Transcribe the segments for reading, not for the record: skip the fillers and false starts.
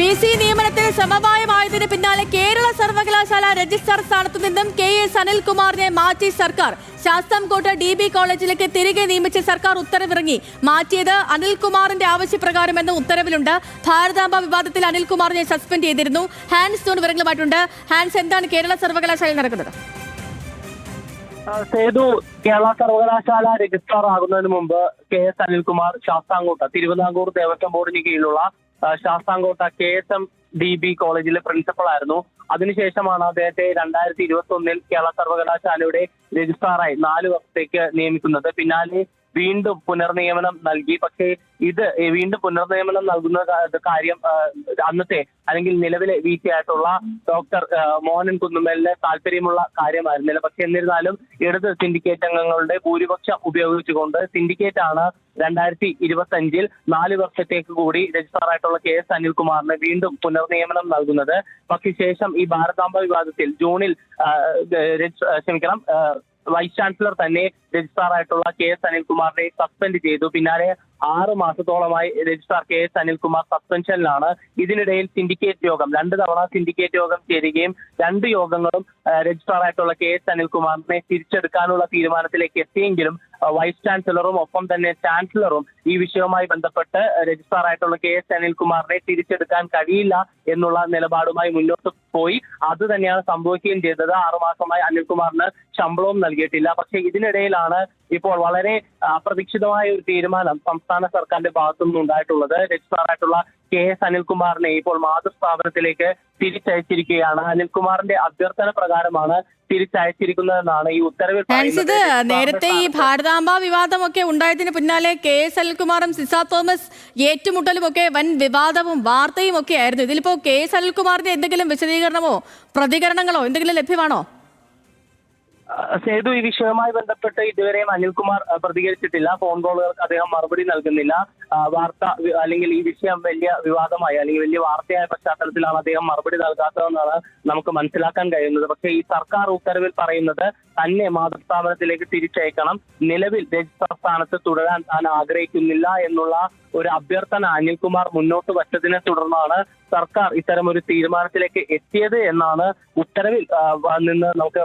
VC നിയമനത്തിൽ സമവായമായതിന് പിന്നാലെ കേരള സർവകലാശാല രജിസ്ട്രാർ സ്ഥാനത്തു നിന്നും KS അനിൽകുമാറിനെ മാറ്റി സർക്കാർ. ശാസ്താംകോട്ട DB കോളേജിലേക്ക് തിരികെ നിയമിച്ച സർക്കാർ ഉത്തരവിറങ്ങി. മാറ്റിയത് അനിൽകുമാറിന്റെ ആവശ്യപ്രകാരമെന്ന് ഉത്തരവിലുണ്ട്. ഭാരതാംബ വിവാദത്തിൽ അനിൽകുമാറിനെ സസ്പെൻഡ് ചെയ്തിരുന്നു. ഹാൻസ് ജോൺ വിവരങ്ങളുമായിട്ടുണ്ട്. ഹാൻസ്, എന്താണ് കേരള സർവകലാശാലയിൽ നടക്കുന്നത്? സേതു, കേരള സർവകലാശാല രജിസ്ട്രാർ ആകുന്നതിന് മുമ്പ് KS അനിൽകുമാർ ശാസ്താംകോട്ട തിരുവിതാംകൂർ ദേവസ്വം ബോർഡിന് കീഴിലുള്ള ശാസ്താംകോട്ട KSMDB കോളേജിലെ പ്രിൻസിപ്പൽ ആയിരുന്നു. അതിനുശേഷമാണ് അദ്ദേഹത്തെ 2021 കേരള സർവകലാശാലയുടെ രജിസ്ട്രാറായി 4 വർഷത്തേക്ക് നിയമിക്കുന്നത്. പിന്നാലെ വീണ്ടും പുനർനിയമനം നൽകി. പക്ഷേ ഇത് വീണ്ടും പുനർനിയമനം നൽകുന്ന കാര്യം അന്നത്തെ അല്ലെങ്കിൽ നിലവിലെ VC ആയിട്ടുള്ള ഡോക്ടർ മോഹനൻ കുന്നുമ്മലിന് താല്പര്യമുള്ള കാര്യമായിരുന്നില്ല. പക്ഷെ എന്നിരുന്നാലും ഇടത് സിൻഡിക്കേറ്റ് അംഗങ്ങളുടെ ഭൂരിപക്ഷം ഉപയോഗിച്ചുകൊണ്ട് സിൻഡിക്കേറ്റ് ആണ് 2025 4 വർഷത്തേക്ക് കൂടി രജിസ്ട്രാറായിട്ടുള്ള KS അനിൽകുമാറിന് വീണ്ടും പുനർനിയമനം നൽകുന്നത്. പക്ഷേ ശേഷം ഈ ഭാരതാംബ വിവാദത്തിൽ ജൂണിൽ വൈസ് ചാൻസലർ തന്നെ രജിസ്ട്രാർ ആയിട്ടുള്ള KS അനിൽകുമാറിനെ സസ്പെൻഡ് ചെയ്തു. പിന്നാലെ 6 മാസത്തോളമായി രജിസ്ട്രാർ KS അനിൽകുമാർ സസ്പെൻഷനിലാണ്. ഇതിനിടയിൽ സിൻഡിക്കേറ്റ് യോഗം 2 തവണ സിൻഡിക്കേറ്റ് യോഗം ചേരുകയും 2 യോഗങ്ങളും രജിസ്ട്രാർ ആയിട്ടുള്ള KS അനിൽകുമാറിനെ തിരിച്ചെടുക്കാനുള്ള തീരുമാനത്തിലേക്ക് എത്തിയെങ്കിലും വൈസ് ചാൻസലറും ഒപ്പം തന്നെ ചാൻസലറും ഈ വിഷയവുമായി ബന്ധപ്പെട്ട് രജിസ്ട്രാർ ആയിട്ടുള്ള KS അനിൽകുമാറിനെ തിരിച്ചെടുക്കാൻ കഴിയില്ല എന്നുള്ള നിലപാടുമായി മുന്നോട്ട് പോയി. അത് തന്നെയാണ് സംഭവിക്കുകയും ചെയ്തത്. 6 മാസമായി അനിൽകുമാറിന് ശമ്പളവും നൽകിയിട്ടില്ല. പക്ഷേ ഇതിനിടയിലാണ് ഇപ്പോൾ വളരെ അപ്രതീക്ഷിതമായ ഒരു തീരുമാനം സംസ്ഥാന സർക്കാരിന്റെ ഭാഗത്തുനിന്ന് ഉണ്ടായിട്ടുള്ളത്. രജിസ്ട്രാർ ആയിട്ടുള്ള KS അനിൽകുമാറിനെ ഇപ്പോൾ മാതൃസ്ഥാപനത്തിലേക്ക് തിരിച്ചയച്ചിരിക്കുകയാണ്. അനിൽകുമാറിന്റെ അഭ്യർത്ഥന പ്രകാരമാണ് തിരിച്ചയച്ചിരിക്കുന്നതെന്നാണ് ഈ ഉത്തരവിൽ പറയുന്നത്. നേരത്തെ ഈ ഭാരതാംബ വിവാദമൊക്കെ ഉണ്ടായതിന് പിന്നാലെ KS അനിൽകുമാറും സിസ തോമസ് ഏറ്റുമുട്ടലും ഒക്കെ വൻ വിവാദവും വാർത്തയും ഒക്കെ ആയിരുന്നു. ഇതിലിപ്പോ KS അനിൽകുമാറിന്റെ എന്തെങ്കിലും വിശദീകരണമോ പ്രതികരണങ്ങളോ എന്തെങ്കിലും ലഭ്യമാണോ? സേതു, ഈ വിഷയവുമായി ബന്ധപ്പെട്ട് ഇതുവരെയും അനിൽകുമാർ പ്രതികരിച്ചിട്ടില്ല. ഫോൺ കോളുകൾക്ക് അദ്ദേഹം മറുപടി നൽകുന്നില്ല. വാർത്ത അല്ലെങ്കിൽ ഈ വിഷയം വലിയ വിവാദമായി അല്ലെങ്കിൽ വലിയ വാർത്തയായ പശ്ചാത്തലത്തിലാണ് അദ്ദേഹം മറുപടി നൽകാത്തതെന്നാണ് നമുക്ക് മനസ്സിലാക്കാൻ കഴിയുന്നത്. പക്ഷേ ഈ സർക്കാർ ഉത്തരവിൽ പറയുന്നത് തന്നെ മാതൃസ്ഥാപനത്തിലേക്ക് തിരിച്ചയക്കണം, നിലവിൽ രജിസ്ട്രാർ സ്ഥാനത്ത് തുടരാൻ താൻ ആഗ്രഹിക്കുന്നില്ല എന്നുള്ള ഒരു അഭ്യർത്ഥന അനിൽകുമാർ മുന്നോട്ട് വച്ചതിനെ തുടർന്നാണ് സർക്കാർ ഇത്തരമൊരു തീരുമാനത്തിലേക്ക് എത്തിയത് എന്നാണ് ഉത്തരവിൽ നിന്ന് നമുക്ക്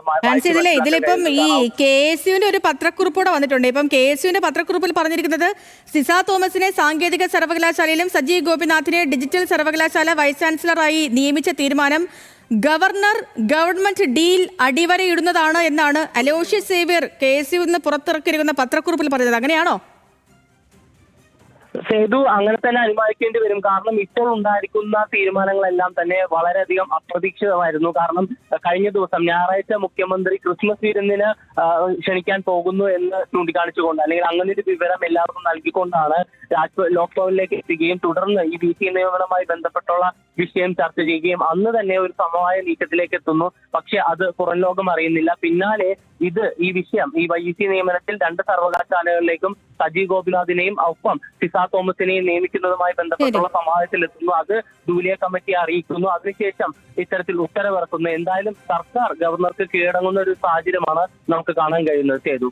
ഇതിലിപ്പം ഈ KSUവിന്റെ ഒരു പത്രക്കുറിപ്പോടെ വന്നിട്ടുണ്ട്. ഇപ്പം KSUവിന്റെ പത്രക്കുറിപ്പിൽ പറഞ്ഞിരിക്കുന്നത് സിസ തോമസിനെ സാങ്കേതിക സർവകലാശാലയിലും സജീവ് ഗോപിനാഥിനെ ഡിജിറ്റൽ സർവകലാശാല വൈസ് ചാൻസലറായി നിയമിച്ച തീരുമാനം ഗവർണർ ഗവൺമെന്റ് ഡീൽ അടിവരയിടുന്നതാണ് എന്നാണ് അലോഷ്യസ് സേവ്യർ KSU നിന്ന് പുറത്തിറക്കിയിരിക്കുന്ന പത്രക്കുറിപ്പിൽ പറഞ്ഞത്. അങ്ങനെയാണോ? സേതു, അങ്ങനെ തന്നെ അനുമാനിക്കേണ്ടി വരും. കാരണം ഇപ്പോൾ ഉണ്ടായിരിക്കുന്ന തീരുമാനങ്ങളെല്ലാം തന്നെ വളരെയധികം അപ്രതീക്ഷിതമായിരുന്നു. കാരണം കഴിഞ്ഞ ദിവസം ഞായറാഴ്ച മുഖ്യമന്ത്രി ക്രിസ്മസ് വിരുന്നിന് ക്ഷണിക്കാൻ പോകുന്നു എന്ന് ചൂണ്ടിക്കാണിച്ചുകൊണ്ട് അല്ലെങ്കിൽ അങ്ങനെ ഒരു വിവരം എല്ലാവർക്കും നൽകിക്കൊണ്ടാണ് ലോക്ഭവനിലേക്ക് എത്തുകയും തുടർന്ന് ഈ VC നിയമനവുമായി ബന്ധപ്പെട്ടുള്ള വിഷയം ചർച്ച ചെയ്യുകയും അന്ന് തന്നെ ഒരു സമവായ നീക്കത്തിലേക്ക് എത്തുന്നു. പക്ഷെ അത് പുറം ലോകം അറിയുന്നില്ല. പിന്നാലെ ഈ വിഷയം ഈ VC നിയമനത്തിൽ 2 സർവകലാശാലകളിലേക്കും സജീവ് ഗോപിനാഥിനെയും ഒപ്പം സിസ തോമസിനെയും നിയമിക്കുന്നതുമായി ബന്ധപ്പെട്ടുള്ള സമാവേശത്തിലെത്തുന്നു. അത് ദൂലിയ കമ്മിറ്റിയെ അറിയിക്കുന്നു. അതിനുശേഷം ഇത്തരത്തിൽ ഉത്തരവിറക്കുന്നു. എന്തായാലും സർക്കാർ ഗവർണർക്ക് കീഴടങ്ങുന്ന ഒരു സാഹചര്യമാണ് നമുക്ക് കാണാൻ കഴിയുന്നത്. ചെയ്തു